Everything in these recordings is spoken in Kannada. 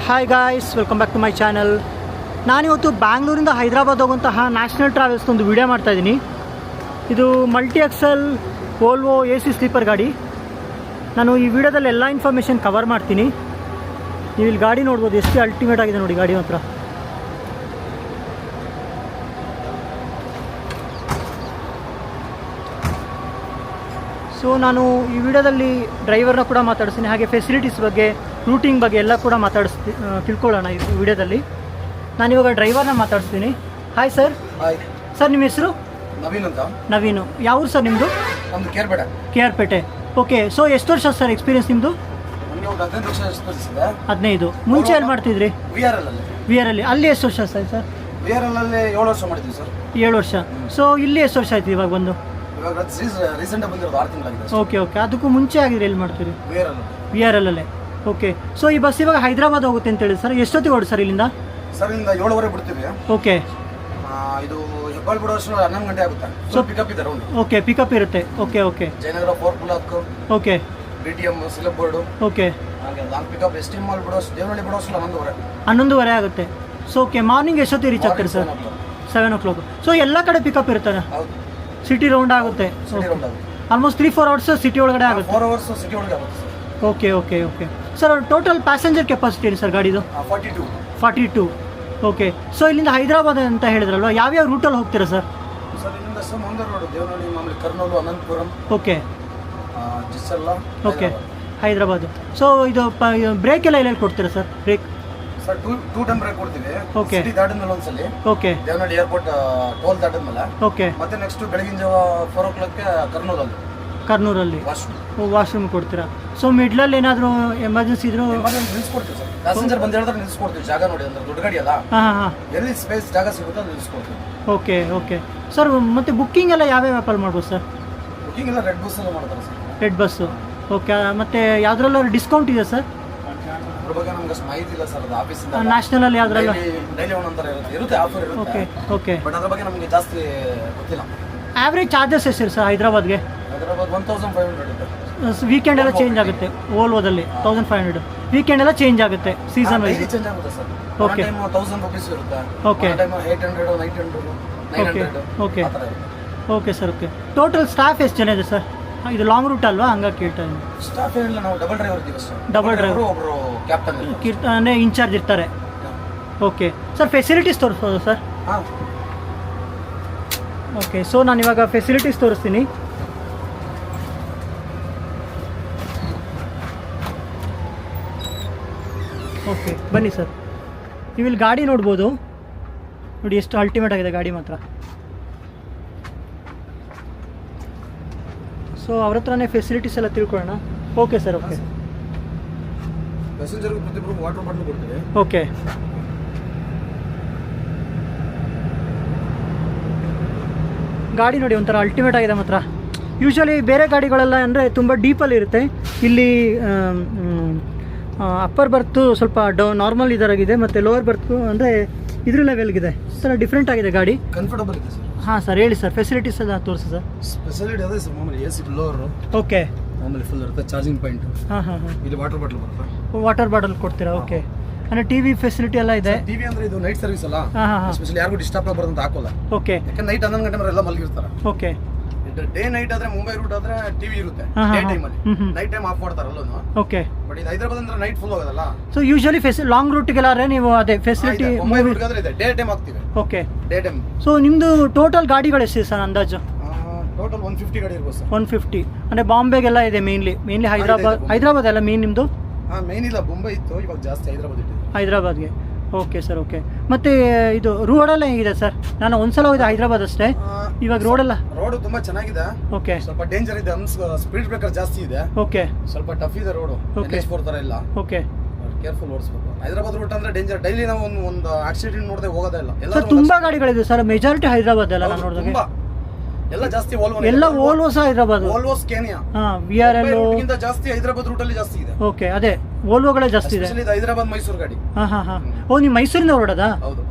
Hi guys, welcome back to my channel. ನಾನಿವತ್ತು ಬ್ಯಾಂಗ್ಳೂರಿಂದ ಹೈದರಾಬಾದ್ ಹೋಗುವಂತಹ ನ್ಯಾಷನಲ್ ಟ್ರಾವೆಲ್ಸ್ ಒಂದು ವಿಡಿಯೋ ಮಾಡ್ತಾಯಿದ್ದೀನಿ. ಇದು multi axle Volvo AC sleeper ಗಾಡಿ. ನಾನು ಈ ವಿಡಿಯೋದಲ್ಲಿ ಎಲ್ಲ ಇನ್ಫಾರ್ಮೇಷನ್ ಕವರ್ ಮಾಡ್ತೀನಿ. ನೀವು ಇಲ್ಲಿ ಗಾಡಿ ನೋಡ್ಬೋದು, ಎಷ್ಟು ಅಲ್ಟಿಮೇಟ್ ಆಗಿದೆ ನೋಡಿ ಗಾಡಿ ಮಾತ್ರ. ಸೊ ನಾನು ಈ ವಿಡಿಯೋದಲ್ಲಿ ಡ್ರೈವರ್ನ ಕೂಡ ಮಾತಾಡಿಸ್ತೀನಿ, ಹಾಗೆ ಫೆಸಿಲಿಟೀಸ್ ಬಗ್ಗೆ, ರೂಟಿಂಗ್ ಬಗ್ಗೆ ಎಲ್ಲ ಕೂಡ ತಿಳ್ಕೊಳ್ಳೋಣ ಈ ವಿಡಿಯೋದಲ್ಲಿ. ನಾನಿವಾಗ ಡ್ರೈವರ್ನ ಮಾತಾಡಿಸ್ತೀನಿ. Hi sir. ಹಾಯ್ ಸರ್, ನಿಮ್ಮ ಹೆಸರು? ನವೀನ್ ಅಂತ. ನವೀನು. ಯಾವ ಊರು ಸರ್ ನಿಮ್ಮದು? ನಮ್ಮದು KR-ಪೇಟೆ. ಓಕೆ. ಸೊ ಎಷ್ಟು ವರ್ಷ ಸರ್ ಎಕ್ಸ್ಪೀರಿಯನ್ಸ್ ನಿಮ್ಮದು? ನನಗೆ ಒಂದು 15 ವರ್ಷ ಎಕ್ಸ್ಪೀರಿಯನ್ಸ್ ಇದೆ. 15. ಮುಂಚೆ ಎಲ್ಲಿ ಮಾಡ್ತಿದ್ರಿ? VRL ಅಲ್ಲಿ. ಅಲ್ಲಿ ಎಷ್ಟು ವರ್ಷ ಸರ್? VRL ಅಲ್ಲಿ 7 ವರ್ಷ ಮಾಡಿದ್ವಿ ಸರ್. 7 ವರ್ಷ. ಸೊ ಇಲ್ಲಿ ಎಷ್ಟು ವರ್ಷ ಆಯ್ತು ಇವಾಗ ಬಂದು? ಇವಾಗ ರೀಸೆಂಟ್ ಬಂದಿರೋದು 6 ತಿಂಗಳಾಗಿದೆ. ಓಕೆ. ಅದಕ್ಕೂ ಮುಂಚೆ ಆಗಿದ್ರೆ ಎಲ್ಲಿ ಮಾಡ್ತೀರಿ? VRL ಅಲ್ಲೇ. ಓಕೆ. ಸೊ ಈ ಬಸ್ ಇವಾಗ ಹೈದರಾಬಾದ್ ಹೋಗುತ್ತೆ ಅಂತ ಹೇಳಿ ಸರ್. ಎಷ್ಟೊತ್ತಿಗೆ ಹೊರಡು ಸರ್ ಇಲ್ಲಿಂದ? ಸರ್ ಇಲ್ಲಿಂದ 7:30 ಬಿಡ್ತೀವಿ. ಓಕೆ. ಇದು ಹೆಬ್ಬಾಳ್ ಬಿಡೋ ಅಷ್ಟು 11 ಗಂಟೆ ಆಗುತ್ತೆ. ಸೊ ಪಿಕಪ್ ಇದೆ ರೌಂಡ್. ಓಕೆ, ಪಿಕಪ್ ಇರುತ್ತೆ. Okay. Jayanagar 4 block. Okay. BTM silk board. Okay. ಹಾಗೆ ಲಾಂಗ್ ಪಿಕಪ್ STM ಮಾಲ್ ಬಿಡೋ ದೇವನಹಳ್ಳಿ ಬಿಡೋ ಅಷ್ಟು 11:30 ಆಗುತ್ತೆ. So okay. ಮಾರ್ನಿಂಗ್ ಎಷ್ಟೊತ್ತಿಗೆ ರೀಚ್ ಆಗ್ತೀರಿ ಸರ್? 7 o'clock. ಸೊ ಎಲ್ಲ ಕಡೆ ಪಿಕಪ್ ಇರ್ತಾರೆ? ಹೌದು. ಸಿಟಿ ರೌಂಡ್ ಆಗುತ್ತೆ. ಆಲ್ಮೋಸ್ಟ್ 3-4 ಅವರ್ಸ್ ಸಿಟಿ ಒಳಗಡೆ ಆಗುತ್ತೆ. 4 ಅವರ್ಸ್ ಸಿಟಿ ಒಳಗೆ ಆಗುತ್ತೆ sir. Okay. Sir total passenger capacity ಏನು ಸರ್ ಗಾಡಿದು? 42. ಓಕೆ. ಸೊ ಇಲ್ಲಿಂದ ಹೈದರಾಬಾದ್ ಅಂತ ಹೇಳಿದ್ರಲ್ವ, ಯಾವ್ಯಾವ ರೂಟಲ್ಲಿ ಹೋಗ್ತೀರಾ ಸರ್? ಸರ್ ಇಲ್ಲಿಂದ ಮಂಗಳೂರು ರೋಡ್, ದೇವನಹಳ್ಳಿ, ಮಾಮೂಲಿ ಕರ್ನೂಲು, ಅನಂತಪುರಂ. ಓಕೆ. ಜಿಸ್ಸಲ್ಲ. ಓಕೆ. ಹೈದರಾಬಾದ್. ಸೊ ಇದು ಬ್ರೇಕ್ ಎಲ್ಲ ಎಲ್ಲೆಲ್ಲಿ ಕೊಡ್ತೀರಾ sir? Break sir two time break ಕೊಡ್ತೀವಿ. ಓಕೆ. ಸಿಟಿ ದಾಟಿದ್ಮೇಲೆ ಒಂದ್ಸಲಿ. ಓಕೆ. ದೇವನಹಳ್ಳಿ ಏರ್ಪೋರ್ಟ್ ಟೋಲ್ ದಾಟಿದ್ಮೇಲೆ. ಓಕೆ. ಮತ್ತೆ ನೆಕ್ಸ್ಟ್ ಬೆಳಗಿನ ಜಾವ 4 o'clockಗೆ ಕರ್ನೂರಲ್ಲಿ ವಾಶ್ರೂಮ್ ಕೊಡ್ತೀರಾ? ಸೊ ಮಿಡ್ಲಲ್ಲಿ ಏನಾದರೂ ಎಮರ್ಜೆನ್ಸಿ ಇದ್ರು ನಿಲ್ಸ್ಕೊಡ್ತೀವಿ ಸರ್. ಪ್ಯಾಸೆಂಜರ್ ಬಂದು ಹೇಳಿದ್ರೆ ನಿಲ್ಸ್ಕೊಡ್ತೀವಿ. ಜಾಗ ನೋಡಿ, ಅಂದ್ರೆ ದೊಡ್ಡ ಗಾಡಿ ಅಲ್ಲ. ಹಾಂ. ಎಲ್ಲಿ ಸ್ಪೇಸ್ ಜಾಗ ಸಿಗುತ್ತೋ ಅಲ್ಲಿ ನಿಲ್ಸ್ಕೊಡ್ತೀವಿ. ಓಕೆ. ಸರ್ ಮತ್ತೆ ಬುಕ್ಕಿಂಗ್ ಎಲ್ಲ ಯಾವ್ಯಾವ ಆ್ಯಪಲ್ಲಿ ಮಾಡ್ಬೋದು ಸರ್? ಬುಕಿಂಗ್ ಎಲ್ಲ ರೆಡ್ ಬಸ್ ಎಲ್ಲ ಮಾಡ್ತಾರೆ ಸರ್. Red bus. ಓಕೆ. ಮತ್ತೆ ಯಾವುದ್ರಲ್ಲಾದ್ರು ಡಿಸ್ಕೌಂಟ್ ಇದೆ ಸರ್? ಅದ್ರ ಬಗ್ಗೆ ನಮ್ಗೆ ಅಷ್ಟು ಮಾಹಿತಿ ಇಲ್ಲ ಸರ್. ಅದು ಆಫೀಸಿಂದ ನ್ಯಾಷನಲ್ ಯಾವುದ್ರಲ್ಲ ಡೈಲಿ ಒಂದೊಂಥರ ಇರುತ್ತೆ ಆಫರ್ ಇರುತ್ತೆ. ಓಕೆ. ಬಟ್ ಅದ್ರ ಬಗ್ಗೆ ನಮಗೆ ಜಾಸ್ತಿ ಗೊತ್ತಿಲ್ಲ. ಆ್ಯಾವ್ರೇಜ್ ಚಾರ್ಜಸ್ ಎಷ್ಟು ಸರ್ ಹೈದರಾಬಾದ್ಗೆ? ಹೈದರಾಬಾದ್ 1500 ಇರುತ್ತೆ. ವೀಕೆಂಡ್ ಎಲ್ಲ ಚೇಂಜ್ ಆಗುತ್ತೆ. ಓಲ್ವೋದಲ್ಲಿ 1500. ವೀಕೆಂಡ್ ಎಲ್ಲ ಚೇಂಜ್ ಆಗುತ್ತೆ ಸೀಸನ್ ವೈಸ್. ಚೇಂಜ್ ಆಗುತ್ತೆ ಸರ್. ಓಕೆ. 1000 rupees ಇರುತ್ತೆ. Okay. 800, 900, 900. Okay sir. Okay. Total staff ಎಷ್ಟು ಜನ ಇದೆ ಸರ್? ಇದು ಲಾಂಗ್ ರೂಟ್ ಅಲ್ವಾ, ಹಂಗಾಗಿ ಕೇಳ್ತಾ ಇದ್ದೀನಿ. ಸ್ಟಾಫ್ ಏನಿಲ್ಲ, ನಾವು ಡಬಲ್ ಡ್ರೈವರ್ ಇದ್ದೀವಿ ಸರ್. ಡಬಲ್ ಡ್ರೈವರ್, ಒಬ್ಬರು ಕ್ಯಾಪ್ಟನ್ ಅಂದರೆ ಇನ್ಚಾರ್ಜ್ ಇರ್ತಾರೆ. Okay sir. ಫೆಸಿಲಿಟೀಸ್ ತೋರಿಸ್ಬೋದು ಸರ್? ಹಾಂ. ಓಕೆ. ಸೊ ನಾನು ಇವಾಗ ಫೆಸಿಲಿಟೀಸ್ ತೋರಿಸ್ತೀನಿ. ಓಕೆ, ಬನ್ನಿ ಸರ್. ನೀವು ಇಲ್ಲಿ ಗಾಡಿ ನೋಡ್ಬೋದು ನೋಡಿ, ಎಷ್ಟು ಅಲ್ಟಿಮೇಟ್ ಆಗಿದೆ ಗಾಡಿ ಮಾತ್ರ. ಸೊ ಅವ್ರ ಹತ್ರನೇ ಫೆಸಿಲಿಟೀಸ್ ಎಲ್ಲ ತಿಳ್ಕೊಳ್ಳೋಣ. Okay sir. ಓಕೆ. ಪ್ಯಾಸೆಂಜರ್ಗೆ ಪ್ರತಿಯೊಬ್ಬರು ವಾಟರ್ ಬಾಟಲ್ ಕೊಡ್ತೀವಿ. ಓಕೆ. ಗಾಡಿ ನೋಡಿ ಒಂಥರ ಅಲ್ಟಿಮೇಟ್ ಆಗಿದೆ ಮಾತ್ರ. ಯೂಶ್ವಲಿ ಬೇರೆ ಗಾಡಿಗಳೆಲ್ಲ ಅಂದರೆ ತುಂಬ ಡೀಪಲ್ಲಿ ಇರುತ್ತೆ. ಇಲ್ಲಿ ಅಪ್ಪರ್ ಬರ್ತು ಸ್ವಲ್ಪ ನಾರ್ಮಲ್ ಇದರಾಗಿದೆ, ಮತ್ತು ಲೋವರ್ ಬರ್ತು ಅಂದರೆ ಇದ್ರ ಲೆವೆಲ್ಗಿದೆ. ಸರ್ ಡಿಫ್ರೆಂಟ್ ಆಗಿದೆ ಗಾಡಿ. ಕಂಫರ್ಟಬಲ್ ಇದೆ ಸರ್. ಹಾಂ ಸರ್, ಹೇಳಿ ಸರ್. ಫೆಸಿಲಿಟೀಸ್ ಎಲ್ಲ ತೋರಿಸಿ ಸರ್. ಫೆಸಿಲಿಟಿ ಅದೇ ಸರ್, ಮಾಮೂಲಿ AC ಬ್ಲೋವರ್. ಓಕೆ. ಮಾಮೂಲಿ ಫುಲ್ ಇರುತ್ತೆ. Charging point. ಹಾಂ. ಇಲ್ಲಿ ವಾಟರ್ ಬಾಟಲ್ ಬರುತ್ತೆ. ವಾಟರ್ ಬಾಟಲ್ ಕೊಡ್ತೀರಾ? ಓಕೆ. ಅಂದರೆ TV ಫೆಸಿಲಿಟಿ ಎಲ್ಲ ಇದೆ. TV ಅಂದರೆ ಇದು ನೈಟ್ ಸರ್ವಿಸ್ ಅಲ್ಲ. ಹಾಂ. ಸ್ಪೆಷಲಿ ಯಾರಿಗೂ ಡಿಸ್ಟರ್ಬ್ ಆಗಬಾರ್ದು ಅಂತ ಹಾಕೋಲ್ಲ. ಓಕೆ. ಯಾಕಂದ್ರೆ ನೈಟ್ 11 ಗಂಟೆ ಎಲ್ಲ ಮಲಗಿರ್ತಾರೆ. ಓಕೆ. ಡೇ ನೈಟ್ ಆದ್ರೆ ಮುಂಬೈ ರೂಟ್ ಆದ್ರೆ TV ಇರುತ್ತೆ. ಡೇ ಟೈಮಲ್ಲಿ ನೈಟ್ ಟೈಮ್ ಆಫ್ ಮಾಡ್ತಾರೆ ಅಲ್ಲೂ. ಓಕೆ. ಬಟ್ ಇದು ಹೈದರಾಬಾದ್ ಅಂದ್ರೆ ನೈಟ್ ಫುಲ್ ಹೋಗೋದಲ್ಲ. ಸೊ ಯೂಶಲಿ ಲಾಂಗ್ ರೂಟ್ಗೆಲ್ಲಾದ್ರೆ ನೀವು ಅದೇ ಫೆಸಿಲಿಟಿ ಮುಂಬೈ ರೂಟ್ ಆದ್ರೆ ಇದೆ, ಡೇ ಟೈಮ್ ಆಗ್ತೀವಿ. ಓಕೆ. Day time. ಸೊ ನಿಮ್ಮದು ಟೋಟಲ್ ಗಾಡಿಗಳು ಎಷ್ಟಿದೆ ಸರ್ ಅಂದಾಜು? ಟೋಟಲ್ 150 ಗಾಡಿ ಇರ್ಬೋದು ಸರ್. 150 ಅಂದರೆ ಬಾಂಬೆಗೆಲ್ಲ ಇದೆ ಮೇನ್ಲಿ ಹೈದರಾಬಾದ್ ಎಲ್ಲ ಮೇನ್ ನಿಮ್ಮದು? ಮೇನ್ ಇಲ್ಲ, ಮುಂಬೈ ಇತ್ತು, ಇವಾಗ ಜಾಸ್ತಿ ಹೈದರಾಬಾದ್ಗೆ. Okay sir. ಓಕೆ. ಮತ್ತು ಇದು ರೋಡೆಲ್ಲ ಹೇಗಿದೆ ಸರ್? ನಾನು ಒಂದ್ಸಲ ಹೋಗಿದೆ ಹೈದರಾಬಾದ್ ಅಷ್ಟೇ. ಇವಾಗ ರೋಡ್ ತುಂಬಾ ಚೆನ್ನಾಗಿದೆ. ಓಕೆ. ಸ್ವಲ್ಪ ಡೇಂಜರ್ ಇದೆ, ಸ್ಪೀಡ್ ಬ್ರೇಕರ್ ಜಾಸ್ತಿ ಇದೆ. ಓಕೆ. ಸ್ವಲ್ಪ ಟಫ್ ಇದೆ ರೋಡು. NH4 ತರ ಇಲ್ಲ. ಓಕೆ. ಕೇರ್ಫುಲ್ ಓಡಿಸ್ಬೇಕು. ಹೈದರಾಬಾದ್ ರೂಟ್ ಅಂದ್ರೆ ಡೇಂಜರ್. ಡೈಲಿ ನಾವು ಒಂದು ಆಕ್ಸಿಡೆಂಟ್ ನೋಡದೆ ಹೋಗೋದೇ ಇಲ್ಲ. ಸರ್ ತುಂಬಾ ಗಾಡಿಗಳಿದೆ ಸರ್, ಮೆಜಾರಿಟಿ ಹೈದರಾಬಾದ್ ಎಲ್ಲ ನಾನು ನೋಡಿದಾಗ. ಎಲ್ಲ ಜಾಸ್ತಿ ಎಲ್ಲ Volvos Hyderabad. Volvo Scania. VRL ಗಿಂತ ಜಾಸ್ತಿ ಹೈದರಾಬಾದ್ ರೂಟ್ ಅಲ್ಲಿ ಜಾಸ್ತಿ ಇದೆ. ಓಕೆ. ಅದೇ ಓಲ್ವೋಗಳೇ ಜಾಸ್ತಿ ಇದೆ. Especially ಇದು ಹೈದರಾಬಾದ್ ಮೈಸೂರು ಗಾಡಿ. ಹಾಂ. ಓ, ನೀವು ಮೈಸೂರಿಂದ ಹೊರಡೋದಾ? ಹೌದು.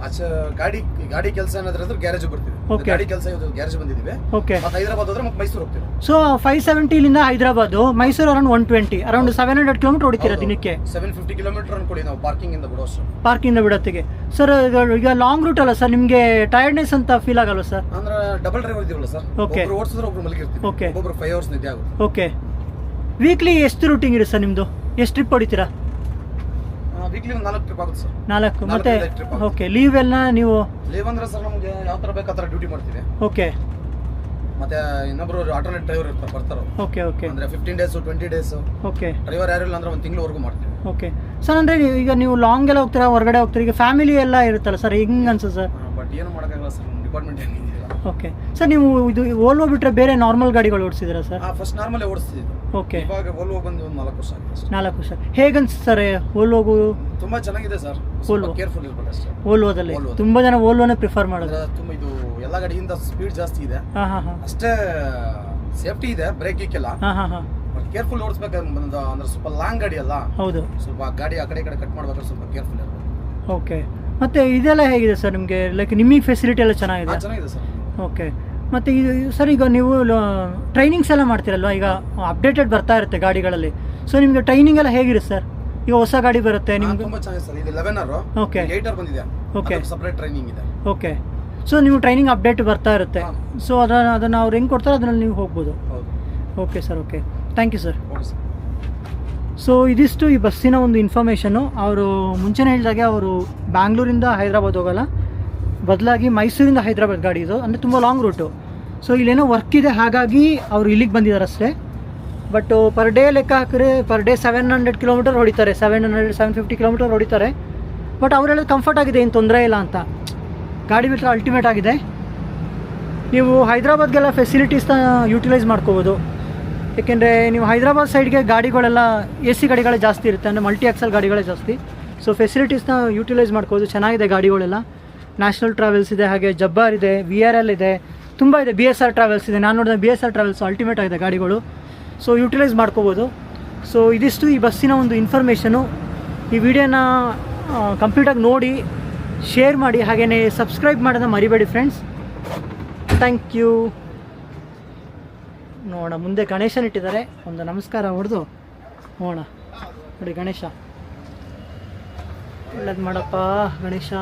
ಗಾಡಿ ಕೆಲಸ ಏನಾದ್ರೂ ಗ್ಯಾರೇಜ್ ಬರ್ತೀವಿ. ಗಾಡಿ ಕೆಲಸ ಗ್ಯಾರೇಜ್ ಬಂದಿದ್ದೀವಿ. ಓಕೆ. ಮತ್ತೆ ಹೈದರಾಬಾದ್ ಹೋದ್ರೆ ಮತ್ತೆ ಮೈಸೂರು ಹೋಗ್ತೀವಿ. So 570 Hyderabad, Mysuru around 120, around 700 kilometre ಹೊಡಿತೀರಾ ದಿನಕ್ಕೆ? 750 ಕಿಲೋಮೀಟರ್ ಅನ್ಕೊಳ್ಳಿ ನಾವು ಪಾರ್ಕಿಂಗ್ ಇಂದ ಬಿಡೋಷ್ಟು. ಪಾರ್ಕಿಂದ ಬಿಡೋತ್ತಿಗೆ. ಸರ್ ಈಗ ಲಾಂಗ್ ರೂಟ್ ಅಲ್ಲ ಸರ್, ನಿಮಗೆ ಟೈರ್ಡ್ನೆಸ್ ಅಂತ ಫೀಲ್ ಆಗಲ್ವಾ ಸರ್? ಅಂದ್ರೆ ಡಬಲ್ ಡ್ರೈವರ್ ಇದೀವಲ್ಲ ಸರ್. Okay. ಒಬ್ರು ಓಡಿಸಿದ್ರೆ ಒಬ್ರು ಮಲಗಿರ್ತೀವಿ. Okay. ಒಬ್ಬೊಬ್ರು 5 ಅವರ್ಸ್ ನಿದ್ದೆ ಆಗುತ್ತೆ. ಓಕೆ. ವೀಕ್ಲಿ ಎಷ್ಟು ರೂಟಿಂಗ್ ಇರುತ್ತೆ ಸರ್ ನಿಮ್ಮದು? ಎಷ್ಟು ಟ್ರಿಪ್ ಹೊಡಿತೀರಾ? ವೀಕ್ಲಿ ಒಂದು 4 ಟ್ರಿಪ್ ಆಗುತ್ತೆ ಸರ್. 4 ಮತ್ತೆ ಓಕೆ. ಲೀವ್ ಎಲ್ಲ ನೀವು ಲೀವ್ ಅಂದ್ರೆ ಸರ್ ನಮಗೆ ಯಾವ ತರ ಬೇಕು ಆ ತರ ಡ್ಯೂಟಿ ಮಾಡ್ತೀವಿ. ಓಕೆ. ಮತ್ತೆ ಇನ್ನೊಬ್ರು ಆಲ್ಟರ್ನೇಟ್ ಡ್ರೈವರ್ ಇರ್ತಾರೆ, ಬರ್ತಾರೆ. Okay okay. ಅಂದ್ರೆ 15 ಡೇಸ್ 20 ಡೇಸ್. ಓಕೆ. ಡ್ರೈವರ್ ಯಾರು ಇಲ್ಲ ಅಂದ್ರೆ ಒಂದು ತಿಂಗಳವರೆಗೂ ಮಾಡ್ತೀವಿ. Okay sir. ಅಂದರೆ ಈಗ ನೀವು ಲಾಂಗ್ ಎಲ್ಲ ಹೋಗ್ತೀರಾ, ಹೊರಗಡೆ ಹೋಗ್ತೀರಾ, ಈಗ ಫ್ಯಾಮಿಲಿ ಎಲ್ಲ ಇರುತ್ತಲ್ಲ ಸರ್, ಹೆಂಗೆ ಅನ್ಸುತ್ತೆ ಸರ್? ಬಟ್ ಏನು ಮಾಡೋಕ್ಕಾಗಲ್ಲ ಸರ್, ನಮ್ಮ ಡಿಪಾರ್ಟ್ಮೆಂಟ್ ಏನಿಲ್ಲ. Okay sir. ನೀವು ಇದು ಓಲ್ವೋ ಬಿಟ್ಟರೆ ಬೇರೆ ನಾರ್ಮಲ್ ಗಾಡಿಗಳು ಓಡಿಸಿದ್ದೀರಾ ಸರ್? ಫಸ್ಟ್ ನಾರ್ಮಲ್ ಓಡಿಸ್ತಿದ್ದು. ಓಕೆ. ಇವಾಗ ಓಲ್ವೋ ಬಂದು ಒಂದು 4 ವರ್ಷ ಆಗಿದೆ ಅಷ್ಟೇ. 4 ವರ್ಷ. ಹೇಗನ್ಸುತ್ತೆ ಸರ್ ಓಲ್ವೋಗೂ? ತುಂಬಾ ಚೆನ್ನಾಗಿದೆ ಸರ್. ಓಲ್ವೋ ಕೇರ್ಫುಲ್ ಇರ್ಬೇಕು ಅಷ್ಟೇ. ಓಲ್ವೋದಲ್ಲಿ ತುಂಬ ಜನ ಓಲ್ವೋನೇ ಪ್ರಿಫರ್ ಮಾಡೋದು. ತುಂಬ ಇದು ಎಲ್ಲ ಗಾಡಿಯಿಂದ ಸ್ಪೀಡ್ ಜಾಸ್ತಿ ಇದೆ. ಹಾಂ. ಅಷ್ಟೇ ಸೇಫ್ಟಿ ಇದೆ, ಬ್ರೇಕ್ ಎಲ್ಲ. ಹಾಂ. ಕೇರ್ಫುಲ್ ಓಡಿಸ್ಬೇಕು ಅಂದ್ರೆ ಸ್ವಲ್ಪ ಲಾಂಗ್ ಗಾಡಿ ಅಲ್ಲ. ಹೌದು. ಸ್ವಲ್ಪ ಗಾಡಿ ಆ ಕಡೆ ಈ ಕಡೆ ಕಟ್ ಮಾಡ್ಬೇಕಾದ್ರೆ ಸ್ವಲ್ಪ ಕೇರ್ಫುಲ್ ಇರಬೇಕು. ಓಕೆ. ಮತ್ತೆ ಇದೆಲ್ಲ ಹೇಗಿದೆ ಸರ್ ನಿಮಗೆ? ಲೈಕ್ ನಿಮಗೆ ಫೆಸಿಲಿಟಿ ಎಲ್ಲ ಚೆನ್ನಾಗಿದೆ? ಚೆನ್ನಾಗಿದೆ ಸರ್. ಓಕೆ. ಮತ್ತು ಇದು ಸರ್, ಈಗ ನೀವು ಟ್ರೈನಿಂಗ್ಸ್ ಎಲ್ಲ ಮಾಡ್ತೀರಲ್ವ, ಈಗ ಅಪ್ಡೇಟೆಡ್ ಬರ್ತಾ ಇರುತ್ತೆ ಗಾಡಿಗಳಲ್ಲಿ. ಸೊ ನಿಮಗೆ ಟ್ರೈನಿಂಗ್ ಎಲ್ಲ ಹೇಗಿರುತ್ತೆ ಸರ್? ಈಗ ಹೊಸ ಗಾಡಿ ಬರುತ್ತೆ ನಿಮ್ಗೆ. ತುಂಬಾ ಚೆನ್ನಾಗಿದೆ ಸರ್. ಇದು 11R. ಓಕೆ. 8R ಬಂದಿದೆ. ಓಕೆ. ಸಪರೇಟ್ ಟ್ರೈನಿಂಗ್ ಇದೆ. ಓಕೆ. ಸೊ ನೀವು ಟ್ರೈನಿಂಗ್ ಅಪ್ಡೇಟ್ ಬರ್ತಾ ಇರುತ್ತೆ. ಸೊ ಅದನ್ನು ಅವ್ರು ಹೆಂಗೆ ಕೊಡ್ತಾರೆ ಅದರಲ್ಲಿ ನೀವು ಹೋಗ್ಬೋದು. ಹೌದು. Okay sir. Okay, thank you sir. Okay sir. So ಇದಿಷ್ಟು ಈ ಬಸ್ಸಿನ ಒಂದು ಇನ್ಫಾರ್ಮೇಷನ್ನು. ಅವರು ಮುಂಚೆನೇ ಹೇಳಿದಾಗೆ ಅವರು ಬ್ಯಾಂಗ್ಳೂರಿಂದ ಹೈದ್ರಾಬಾದ್ ಹೋಗೋಲ್ಲ, ಬದಲಾಗಿ ಮೈಸೂರಿಂದ ಹೈದ್ರಾಬಾದ್ ಗಾಡಿ ಇದು, ಅಂದರೆ ತುಂಬ ಲಾಂಗ್ ರೂಟು. ಸೊ ಇಲ್ಲೇನೋ ವರ್ಕ್ ಇದೆ, ಹಾಗಾಗಿ ಅವರು ಇಲ್ಲಿಗೆ ಬಂದಿದ್ದಾರೆ ಅಷ್ಟೇ. ಬಟ್ ಪರ್ ಡೇ ಲೆಕ್ಕ ಹಾಕಿದ್ರೆ ಪರ್ ಡೇ 700 ಕಿಲೋಮೀಟರ್ ಹೊಡಿತಾರೆ, 750 ಕಿಲೋಮೀಟರ್ ಹೊಡಿತಾರೆ. ಬಟ್ ಅವ್ರು ಹೇಳೋದು ಕಂಫರ್ಟ್ ಆಗಿದೆ, ಏನು ತೊಂದರೆ ಇಲ್ಲ ಅಂತ. ಗಾಡಿ ಬಿಟ್ಟರೆ ಅಲ್ಟಿಮೇಟ್ ಆಗಿದೆ. ನೀವು ಹೈದ್ರಾಬಾದ್ಗೆಲ್ಲ ಫೆಸಿಲಿಟೀಸ್ನ ಯೂಟಿಲೈಸ್ ಮಾಡ್ಕೋಬೋದು. ಏಕೆಂದರೆ ನೀವು ಹೈದ್ರಾಬಾದ್ ಸೈಡ್ಗೆ ಗಾಡಿಗಳೆಲ್ಲ AC ಗಾಡಿಗಳೇ ಜಾಸ್ತಿ ಇರುತ್ತೆ, ಅಂದರೆ ಮಲ್ಟಿ ಎಕ್ಸೆಲ್ ಗಾಡಿಗಳೇ ಜಾಸ್ತಿ. ಸೊ ಫೆಸಿಲಿಟೀಸ್ನ ಯೂಟಿಲೈಸ್ ಮಾಡ್ಕೋಬೋದು. ಚೆನ್ನಾಗಿದೆ ಗಾಡಿಗಳೆಲ್ಲ. ನ್ಯಾಷನಲ್ ಟ್ರಾವೆಲ್ಸ್ ಇದೆ, ಹಾಗೆ ಜಬ್ಬಾರ್ ಇದೆ, VRL ಇದೆ, ತುಂಬ ಇದೆ. BSR ಟ್ರಾವೆಲ್ಸ್ ಇದೆ. ನಾನು ನೋಡಿದ BSR ಟ್ರಾವೆಲ್ಸ್ ಅಲ್ಟಿಮೇಟ್ ಆಗಿದೆ ಗಾಡಿಗಳು. ಸೊ ಯೂಟಿಲೈಸ್ ಮಾಡ್ಕೋಬೋದು. ಸೊ ಇದಿಷ್ಟು ಈ ಬಸ್ಸಿನ ಒಂದು ಇನ್ಫಾರ್ಮೇಷನು. ಈ ವಿಡಿಯೋನ ಕಂಪ್ಲೀಟಾಗಿ ನೋಡಿ, ಶೇರ್ ಮಾಡಿ, ಹಾಗೆಯೇ ಸಬ್ಸ್ಕ್ರೈಬ್ ಮಾಡೋದನ್ನ ಮರಿಬೇಡಿ ಫ್ರೆಂಡ್ಸ್. Thank you. ನೋಡೋಣ, ಮುಂದೆ ಗಣೇಶನ ಇಟ್ಟಿದ್ದಾರೆ, ಒಂದು ನಮಸ್ಕಾರ ಹೊಡೆದು ನೋಡೋಣ. ನೋಡಿ ಗಣೇಶ, ಒಳ್ಳೇದು ಮಾಡಪ್ಪ ಗಣೇಶ.